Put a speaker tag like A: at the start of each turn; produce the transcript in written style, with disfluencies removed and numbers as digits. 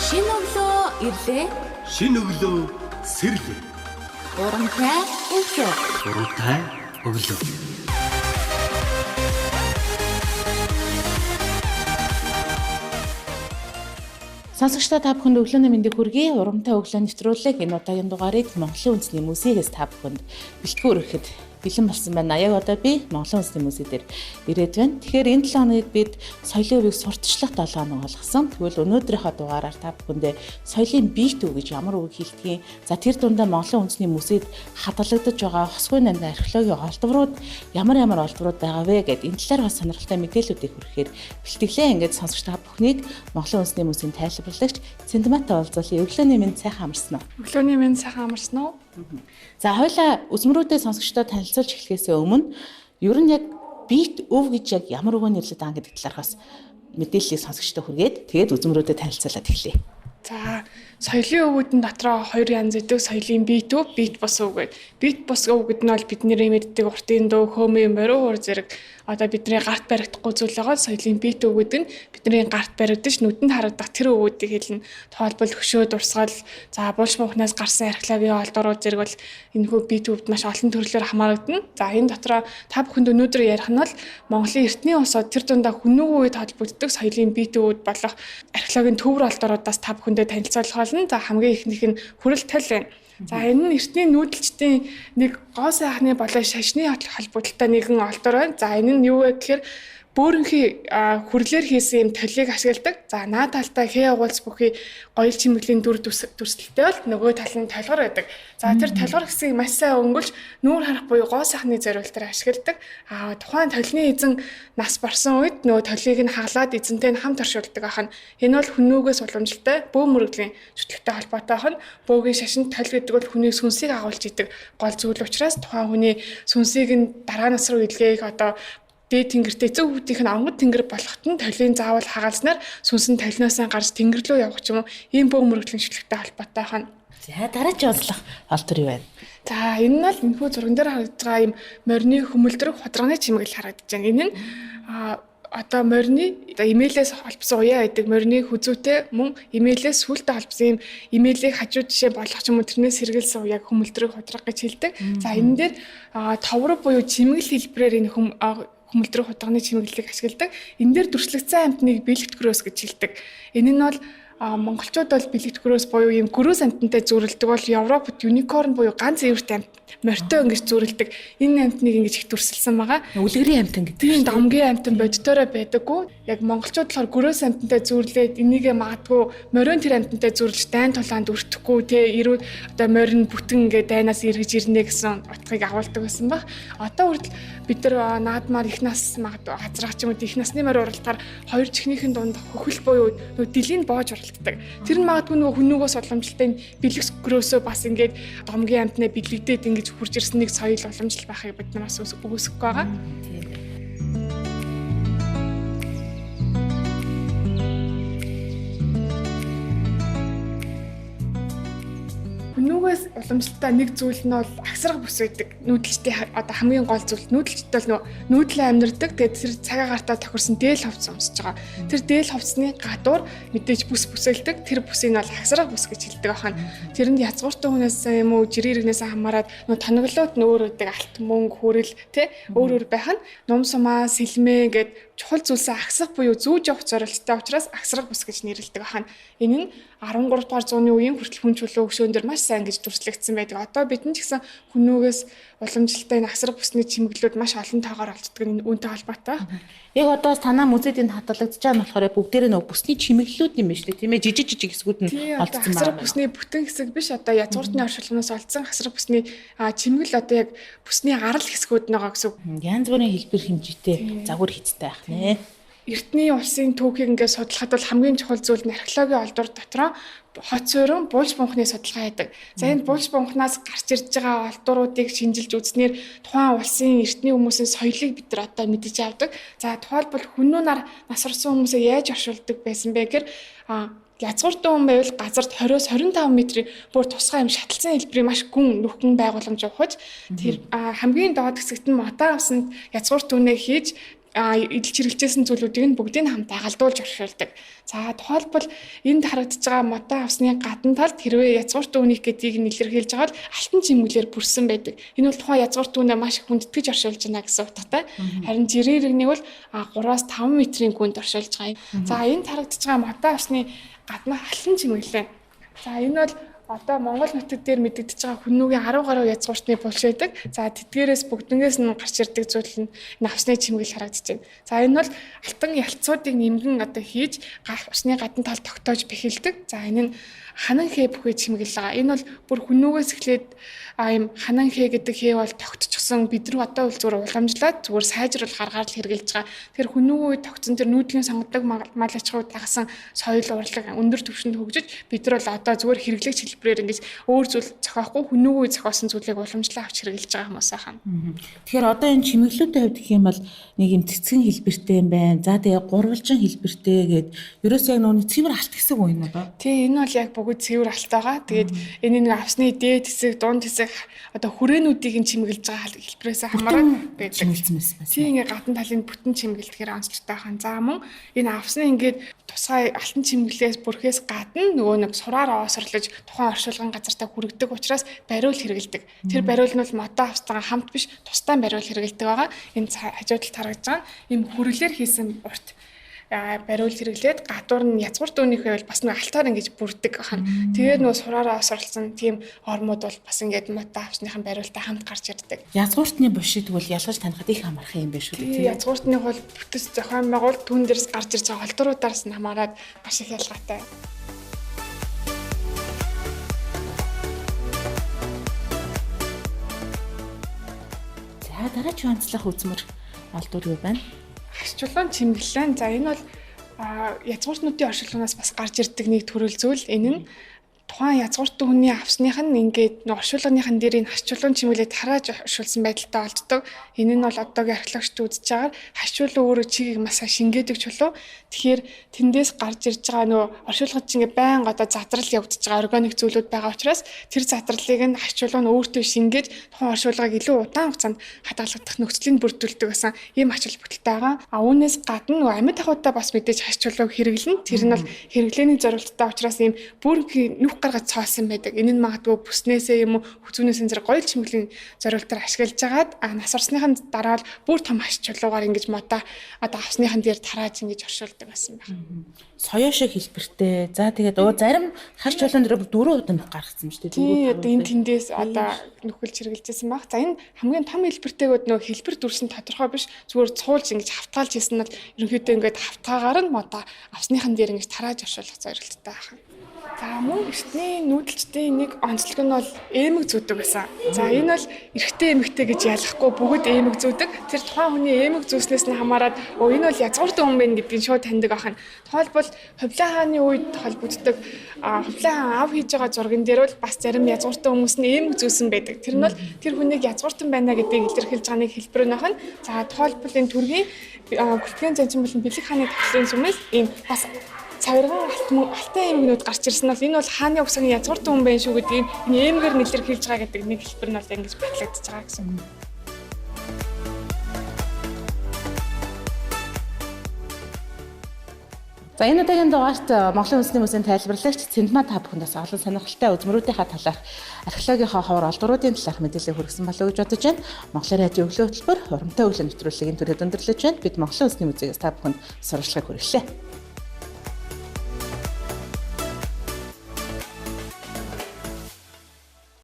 A: Шинэ өглөө ирлээ.
B: Шинэ өглөө сэрлээ.
A: Урамтай өглөө.
B: Урамтай өглөө.
C: Сонсогчдоо та бүхэнд өглөөний мэндийг хүргэе. Урамтай өглөө нэвтрүүлэг энэ удаагийн дугаарыг Монголын үндэсний музейгээс та бүхэнд бэлтгэн өргөхөд бэлэн болсон байна. Яг одоо би Монголын үндэсний музей дээр ирээд байна. Тэгэхээр энэ 7 хоногт бид соёлын өвийг сурталчлах 7 хоног болгосон. Тэгвэл өнөөдрийнхөө дугаараар та бүхэндээ соёлын биет өв гэж ямар үг хэлдгийг, за тэр дундаа Монголын үндэсний музейд хадгалагдаж байгаа хосгүй намын археологийн олдврууд ямар олдврууд байгаа вэ гэдээ энэ талаар бас сонирхолтой мэдээллүүдийг хүргэхээр бэлтгэлээ. Ингээд сонсогч та бүхнийг Монголын үндэсний музейн тайлбарлагч Цэндматай уулзуулъя. Өглөөний минь сайхан амарсан уу?
D: Өглөөний минь сайхан амарсан уу?
C: За хоёлаа үзмрүүдээ сонсогчдоо танилцуулж эхлэхээс өмнө ер нь яг биет өв гэж яг ямар өгөөний нэрлэдэг аа гэдэг талаархаас мэдээллийг сонсогчдоо хүргээд тэгээд үзмрүүдэд танилцуулаад эхлэе.
D: За соёлын өвүүдэн дотроо хоёр янз идэг соёлын биет өв, биет бус өв гэдэг. Биет бус өв гэдэг нь бол бидний мэддэг уртын дөө, хөмийн морин хуур зэрэг одоо бидний гарт баригдахгүй зүйл байгаа соёлын биет өв гэдэг нь бидний гарт баригдаж нүдэнд харагдах тэр өвүүдийг хэлнэ. Тоолбол хөшөө, дурсгал, за булш мухнаас гарсан археологийн олдврууд зэрэг бол энэхүү биет өвд маш олон төрлөөр хамаарагдана. За энэ дотроо та бүхэнд өнөөдөр ярих нь бол Монголын эртний улсууд тэр дундаа хүннүг үед холбогддог соёлын биет өвд болох археологийн төвөр олдвруудаас та бүхэндээ танилцуулах болно. За хамгийн ихнийх нь хүрэл тал байна. За энэ нь эртний нүүдэлчдийн нэг гоо сайхны болон шашны холбогдолтой нэгэн олдвор байна. За энэ нь юу вэ гэхээр бөөрөнхий хүрлээр хийсэн юм толийг ашигладаг. За наад талтай хээ агуулц бүхий гоёл чимэглийн дүр дүрслэлтэй бол нөгөө тал нь толгор байдаг. За тэр толгор хэсгийг маш сайн өнгөлж нүүр харах буюу гоо сайхны зориултаар ашигладаг. Тухайн толны эзэн нас барсан үед нөгөө толийг нь хаглаад эзэнтэй нь хамт оршуулдаг ахна. Энэ бол хүннүүгээс уламжлалтай бөө мөрөглийн чөтгөлтэй холбоотой ахна. Бөөгийн шашинд тол гэдэг бол хүний сүнсийг агуулж идэг гол зүйл учраас тухайн хүний сүнсийг нь дараа нас руу илгээх одоо дээд тэнгэртэй эцэг хүүхдийнх нь онгод тэнгэр болоход нь толын заавал хагаалснаар сүнс нь толноос гарч тэнгэр рүү явах ч юм уу ийм бөө мөрөглийн шүтлэгтэй холбоотой хана.
C: За дараагийн онцлог олдвор юу байна?
D: За энэ нь л энэхүү зурган дээр харагдаж байгаа юм морины хөмөлдрөх худрагны чимэглэл харагдаж байна. Энэ нь одоо морины имэйлээс холбосон уяа гэдэг морины хүзүүтэй мөн имэйлээс сүултээ холбосон юм имэйлийг хажуу жишээ болгох ч юм уу тэрнээс сэргэлсэн уяаг хөмөлдрөх худраг гэж хэлдэг. За энэ дээр товрог буюу чимэглэл хэлбэрээр энэ хөмөлдрөх худрагны чимэглэлийг ашигладаг. Энэ дээр дүрслэгдсэн амьтныг бэлэгт гөрөөс гэж хэлдэг. Энэ нь бол монголчууд бол бэлэгт гөрөөс буюу ийм гөрөөс амьтантай зүйрлдэг бол Европод юникорн буюу ганц эвэрт амьт морьтой ингэж зүйрлдэг. Энэ амьтныг ингэж их дүрсэлсэн байгаа.
C: Үлгэрийн амьтан гэдэг.
D: Тийм домгийн амьтан боддорой байдаггүй. Яг монголчууд болохоор гөрөөс амьтантай зүйрлээд энийгээ магадгүй морин тэр амьтантай зүйрлж дайн тулаанд өртөхгүй те ирүүд одоо морин бүтэн ингээ дайнаас эргэж ирнэ гэсэн утгыг агуулдаг байсан баг. Одоо хүртэл бид нар наадмаар их нас магадгүй хазраах ч юм уу их насны морь уралдахаар хоёр чихнийхэн дунд хөхөл буюу нөгөө дилийн боож уралддаг. Тэр нь магадгүй нөгөө хүннүгөөс уламжлалтай бэлэгс гөрөөсөө бас ингээд домгийн амьтнаа бэлэгдээд ингэж хурж ирсэн нэг соёл уламжлал байхыг бид нар бас үгүйсэхгүй байгаа. Хүннүгээс уламжлалтай нэг зүйл нь бол агсраг бүс байдаг. Нүүдэлчдийн одоо хамгийн гол зүйл нүүдэлчд бол нөгөө нүүдлээ амьдардаг. Тэгээд тэр цагаа гартаа тохирсон дээл ховц өмсөж байгаа. Тэр дээл ховцны гадуур мэдээж бүс бүсэлдэг. Тэр бүсийг нь бол агсраг бүс гэж хэлдэг ахна. Тэрэнд язгууртай хүнээс юм уу жирийн иргэнээс хамаарад нөгөө тоноглоод нөөр үүдэг алт мөнгө хүрэл тэ өөр байх нь нум сумаа сэлмээ гэд чухал зүйлсээ агсах буюу зүүж явах зорилттой учраас агсраг бүс гэж нэрлэдэг ахна. Энэ нь 13 дугаар зууны үеийн хүртэл хүн чөлөө өгшөөн дээр маш сайн гэж дүрслэгдсэн байдаг. Одоо бидний ч гэсэн хүннүгээс уламжлалтай агсраг бүсний чимэглэлүүд маш олон тоогоор олддог нь үүнтэй холбоотой.
C: Яг одоо танаа музейд энэ хадгалагдаж байгаа нь болохоор бүгдээрээ нөгөө бүсний чимэглэлүүд юм байна шүү дээ. Тийм ээ жижиг хэсгүүд нь олдсон байна.
D: Агсраг бүсний бүтэн хэсэг биш одоо язгууртны оршуулгаас олдсон агсраг бүсний чимэглэл одоо яг бүсний гарал хэсгүүд байгаа гэсэн үг.
C: Янз бүрийн хэлбэр хэмжээтэй загвар хийцтэй байх нэ.
D: Эртний улсын түүхийг ингээд судлахад бол хамгийн чухал зүйл нь археологийн олдвор дотроо хот суурин булж бунхны судалгаа хийдэг. За энэ булж бунхнаас гарч ирж байгаа олдвруудыг шинжилж үзснээр тухайн улсын эртний хүмүүсийн соёлыг бид нар одоо мэдэж авдаг. За тухайлбал хүннүнаар насварсан хүмүүсээ яаж оршуулдаг байсан бэ гэхээр язгууртай хүн байвал газарт 20-25 м бүр тусгай юм шаталсан хэлбэрийн маш гүн нүхэн байгууламж ухаж тэр хамгийн доод хэсэгт нь модаа авсанд язгуур түнээ хийж эдэлж хэрэгжүүлсэн зүйлүүдийг нь бүгдийг хамт агалдуулж оршуулдаг. За тухайлбал энд харагдаж байгаа мотоо авсны гадна талд хэрвээ язгуурт үүнийг гэдгийг нь илэрхийлж байгаа бол алтан чимэглэлээр бүрсэн байдаг. Энэ бол тухайн язгуурт үүнээ маш их хүндэтгэж оршуулж байна гэсэн утгатай. Харин жирийн иргэнийг бол 3-аас 5 метрийн хүнд оршуулж байгаа юм. За энд харагдаж байгаа мотоо авсны гадна алтан чимэглэл. За энэ бол одоо Монгол нутаг дээр мэдэгдэж байгаа хүннүүгийн 10 гаруй язгууртны булш байдаг. За тэдгээрээс бүгднгээс нь гарч ирдэг зүйл нь навсны чимгэл харагдаж байна. За энэ бол алтан ялцуудыг нэмгэн одоо хийж усны гадна тал тогтоож бэхэлдэг. За энэ нь ханан хээ бүхий чимгэл байгаа. Энэ бол бүр хүннүүгээс эхлээд ийм ханан хээ гэдэг хээ бол тогтчихсон бид нар одоо бол зүгээр уламжлаад зүгээр сайжруулах аргаар л хэрэгжилж байгаа. Тэгэхээр хүннүүгүй тогтсон тэр нүүдлийн сонгодог мал аж ахуй тагсан соёл урлаг өндөр түвшинд хөгжиж бид нар бол одоо зүгээр хэрэглэгч хэлбэрээр ингэж өөр зүйл зохиохгүй хүннүүгүй зохиосон зүйлийг уламжлаа авч хэрэгжилж байгаа хүмүүс ахаа.
C: Тэгэхээр одоо энэ чимэглэлүүдийн хувьд гэх юм бол нэг юм цэцгэн хэлбэртэй юм байна. За тэгээ гурвалжин хэлбэртэй гээд ерөөсөө яг нууны цэвэр алт гэсэн үг юм байна.
D: Тий, энэ бол яг бүгд цэвэр алт байгаа. Тэгээд энэ нэг авсны дээд хэсэг, дунд хэсэг одоо хүрээнүүдийг нь чимэглэж байгаа хэлбэрээс хамаарат байдаг. Тий, ингээ гадна талын бүтэн чимэглэхээр онцлогтой байна. За мөн энэ авсны ингээд тусгай алтан чимэглэлээс бүрхээс гадна нөгөө нэг сураар оосрлож тухайн оршуулгын газартаа хүрэгдэг учраас бариул хэрэгэлдэг. Тэр бариул нь бол мотоо австайгаа хамт биш тусдаа бариул хэрэгэлдэг байгаа. Энэ хажуудалд харагдж байгаа юм хүрлээр хийсэн урт бариул хэрэглээд гадуур нь язгуурт өөнийхөө бол бас нэг алтаар ингэж бүрдэг байна. Тэгээд нөгөө сураараа осорлсон тийм ормууд бол бас ингээд мотоо авсныхан бариултай хамт гарч ирдэг.
C: Язгууртны бушид бол ялгаж танихад их амархан юм байна шүү дээ.
D: Язгууртны бол бүтэц зохион байгуул түүн дээрс гарч ирж байгаа холдруулаараас нь хамаарат маш их ялгаатай.
C: За дараагийн онцлог үзмэр олдвор юу байна?
D: Арчулуун чимэглэн. За энэ бол язгууртнуудын оршуулгаас бас гарч ирдэг нэг төрөл зүйл. Энэ нь тухайн язгуурт хүний авсных нь ингээд оршуулгын дээр энэ хачуулуун чимэглээд тарааж оршуулсан байдалтай олддог. Энэ нь бол одоогийн археологчд үзэж байгаа хачуулуун өөрөө чигийг маш шингээдэг чулуу. Тэгэхээр тэндээс гарч ирж байгаа нөгөө оршуулгад чинь ингээд байнга одоо задрал явагдаж байгаа органик зүйлүүд байгаа учраас тэр задралыг нь хачуулуун нь өөртөө шингээж тухайн оршуулгыг илүү удаан хугацаанд хадгалагдах нөхцөлийг бүрдүүлдэг гэсэн ийм ач холбогдолтой байгаа. Үүнээс гадна нөгөө амьд ахуйтай бас мэдээж хачуулуун хэрэглэн. Тэр нь бол хэрэглээний зорилттой учраас ийм бүр нүх гаргаж цоосон байдаг. Энэ нь магадгүй бүснээсээ юм уу хүзүүнээс энэ зэрэг гоёл чимэглэлийн зорилтоор ашиглаж агаад нас орсныхан дараа л бүр том аш чулуугаар ингэж мотоо одоо авсныхан дээр тарааж ингэж оршуулдаг байсан байна.
C: Соёо шиг хэлбэртэй. За тэгээд зарим хар чулуун дээр 4 удаа гаргацсан шүү дээ.
D: Тий, одоо энэ тэндээс одоо нөхөлж хэрэгжилжсэн баг. За энэ хамгийн том хэлбэртэйгүүд нөгөө хэлбэр дүрсэн тодорхой биш зүгээр цуулж ингэж хавтгаалж хийсэн нь ерөнхийдөө ингээд хавтгаагаар нь мотоо авсныхан дээр ингэж тарааж оршуулах зорилттой байна. За мөн эртний нүүдэлчдийн нэг онцлог нь бол эмэг зүүдэг байсан. За энэ бол эрэгтэй эмэгтэй гэж ялахгүй бүгд эмэг зүүдэг. Тэр тухайн хүний эмэг зүүснээс нь хамаарат энэ бол язгуурт хүн байна гэдгийг шууд таньдаг ахна. Тухайлбал Хувлаа хааны үед холбогддог Хувлаа хаан ав хийж байгаа зурган дээр бол бас зарим язгууртан хүмүүс нь эмэг зүүсэн байдаг. Тэр нь бол тэр хүнийг язгууртан байна гэдгийг илэрхийлж байгаа нэг хэлбэр нь ахна. За тухайлбал энэ төргийн Гүлтгэн занчин болон Бэлэг хааны төвлөрийн сүмээс ийм бас цавирган алтан эмгэнүүд гарч ирсэн бол энэ бол хааны угсааны язгууртан хүн байна шүү гэдгийг энэ эмгээр нэлэрхийлж байгаа гэдэг нэг хэлбэр нь бол ингэж батлагдчихж байгаа гэсэн үг.
C: За энэ удаагийн дугаарт Монголын үндэсний музейн тайлбарлагч Цэндмаа та бүхэндээс олон сонирхолтой үзмрүүдийнхаа талаарх археологийн ховор олдвруудын талаарх мэдээлэл хүргэсэн болов уу гэж бодож байна. Монголын радио өглөө хөтөлбөр урамтай өглөө нэвтрүүлгийн төрөд өндөрлөж байна. Бид Монголын үндэсний музейгээс та бүхэнд сурвалжлага хүргэлээ.